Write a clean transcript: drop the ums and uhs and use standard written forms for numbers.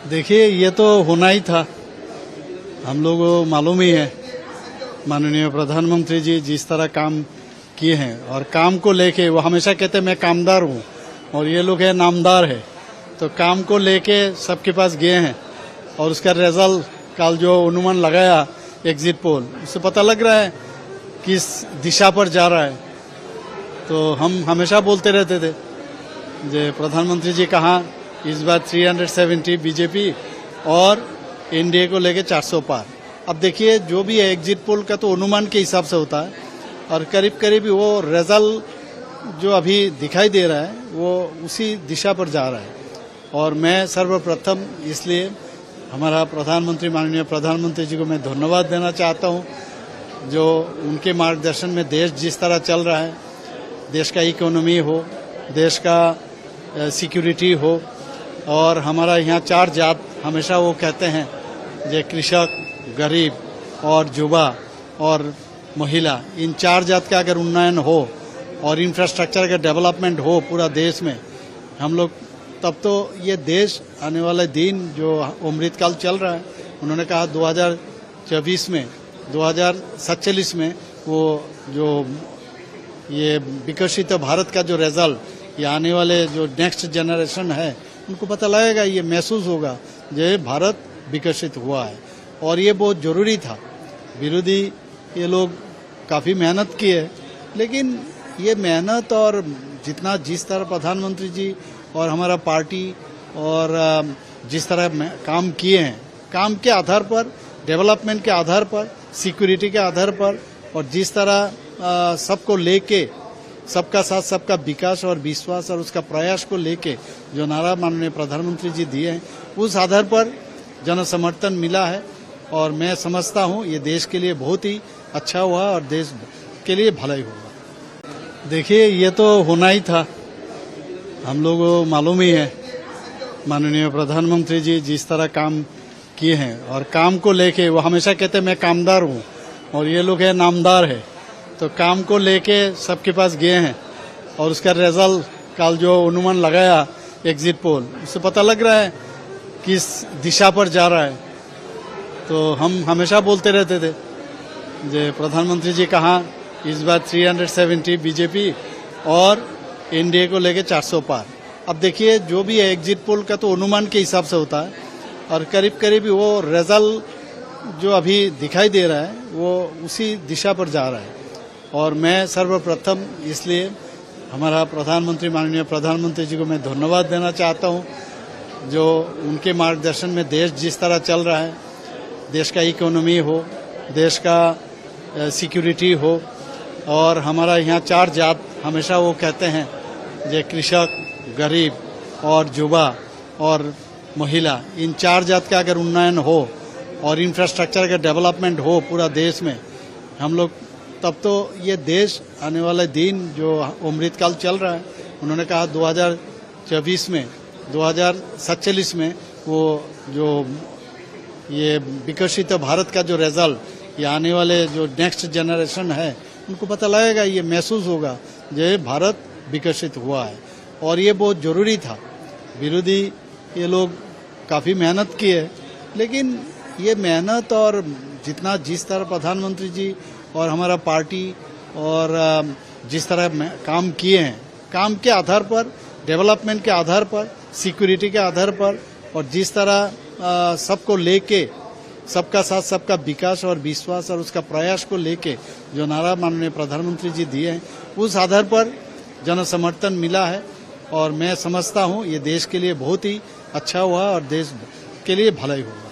देखिए, ये तो होना ही था। हम लोगों को मालूम ही है, माननीय प्रधानमंत्री जी जिस तरह काम किए हैं और काम को लेके वो हमेशा कहते हैं मैं कामदार हूँ और ये लोग है नामदार है। तो काम को लेके सबके पास गए हैं और उसका रिजल्ट कल जो अनुमान लगाया एग्जिट पोल, उससे पता लग रहा है किस दिशा पर जा रहा है। तो हम हमेशा बोलते रहते थे जो प्रधानमंत्री जी कहा इस बार 370 बीजेपी और एनडीए को लेके 400 पार। अब देखिए, जो भी है एग्जिट पोल का तो अनुमान के हिसाब से होता है और करीब करीब वो रिजल्ट जो अभी दिखाई दे रहा है वो उसी दिशा पर जा रहा है। और मैं सर्वप्रथम इसलिए हमारा प्रधानमंत्री माननीय प्रधानमंत्री जी को मैं धन्यवाद देना चाहता हूं, जो उनके मार्गदर्शन में देश जिस तरह चल रहा है, देश का इकोनॉमी हो, देश का सिक्योरिटी हो। और हमारा यहाँ 4 जात हमेशा वो कहते हैं जो कृषक, गरीब और युवा और महिला, इन 4 जात का अगर उन्नयन हो और इंफ्रास्ट्रक्चर का डेवलपमेंट हो पूरा देश में, हम लोग तब तो ये देश आने वाले दिन जो अमृतकाल चल रहा है, उन्होंने कहा 2024 में 2047 में वो जो ये विकसित भारत का जो रिजल्ट, ये आने वाले जो नेक्स्ट जनरेशन है उनको पता लगेगा, ये महसूस होगा जो भारत विकसित हुआ है। और ये बहुत जरूरी था। विरोधी ये लोग काफ़ी मेहनत की है, लेकिन ये मेहनत और जिस तरह प्रधानमंत्री जी और हमारा पार्टी और जिस तरह काम किए हैं, काम के आधार पर, डेवलपमेंट के आधार पर, सिक्योरिटी के आधार पर, और जिस तरह सबको लेके, सबका साथ सबका विकास और विश्वास और उसका प्रयास को लेके जो नारा माननीय प्रधानमंत्री जी दिए हैं, उस आधार पर जन समर्थन मिला है। और मैं समझता हूं ये देश के लिए बहुत ही अच्छा हुआ और देश के लिए भलाई होगा। देखिए, ये तो होना ही था। हम लोगों को मालूम ही है, माननीय प्रधानमंत्री जी जिस तरह काम किए हैं और काम को लेके वो हमेशा कहते हैं मैं कामदार हूँ और ये लोग है नामदार है। तो काम को लेके सबके पास गए हैं और उसका रिजल्ट कल जो अनुमान लगाया एग्जिट पोल, उससे पता लग रहा है किस दिशा पर जा रहा है। तो हम हमेशा बोलते रहते थे जो प्रधानमंत्री जी कहा इस बार 370 बीजेपी और एनडीए को लेके 400 पार। अब देखिए, जो भी है एग्जिट पोल का तो अनुमान के हिसाब से होता है और करीब करीब वो रिजल्ट जो अभी दिखाई दे रहा है वो उसी दिशा पर जा रहा है। और मैं सर्वप्रथम इसलिए हमारा प्रधानमंत्री माननीय प्रधानमंत्री जी को मैं धन्यवाद देना चाहता हूं, जो उनके मार्गदर्शन में देश जिस तरह चल रहा है, देश का इकोनॉमी हो, देश का सिक्योरिटी हो। और हमारा यहाँ 4 जात हमेशा वो कहते हैं जो कृषक, गरीब और युवा और महिला, इन 4 जात का अगर उन्नयन हो और इंफ्रास्ट्रक्चर का डेवलपमेंट हो पूरा देश में, हम लोग तब तो ये देश आने वाले दिन जो अमृतकाल चल रहा है, उन्होंने कहा 2024 में 2047 में वो जो ये विकसित भारत का जो रिजल्ट, ये आने वाले जो नेक्स्ट जनरेशन है उनको पता लगेगा, ये महसूस होगा जो भारत विकसित हुआ है। और ये बहुत जरूरी था। विरोधी ये लोग काफ़ी मेहनत की है, लेकिन ये मेहनत और जिस तरह प्रधानमंत्री जी और हमारा पार्टी और जिस तरह काम किए हैं, काम के आधार पर, डेवलपमेंट के आधार पर, सिक्योरिटी के आधार पर, और जिस तरह सबको लेके, सबका साथ सबका विकास और विश्वास और उसका प्रयास को लेके जो नारा माननीय प्रधानमंत्री जी दिए हैं, उस आधार पर जन समर्थन मिला है। और मैं समझता हूं ये देश के लिए बहुत ही अच्छा हुआ और देश के लिए भलाई होगा।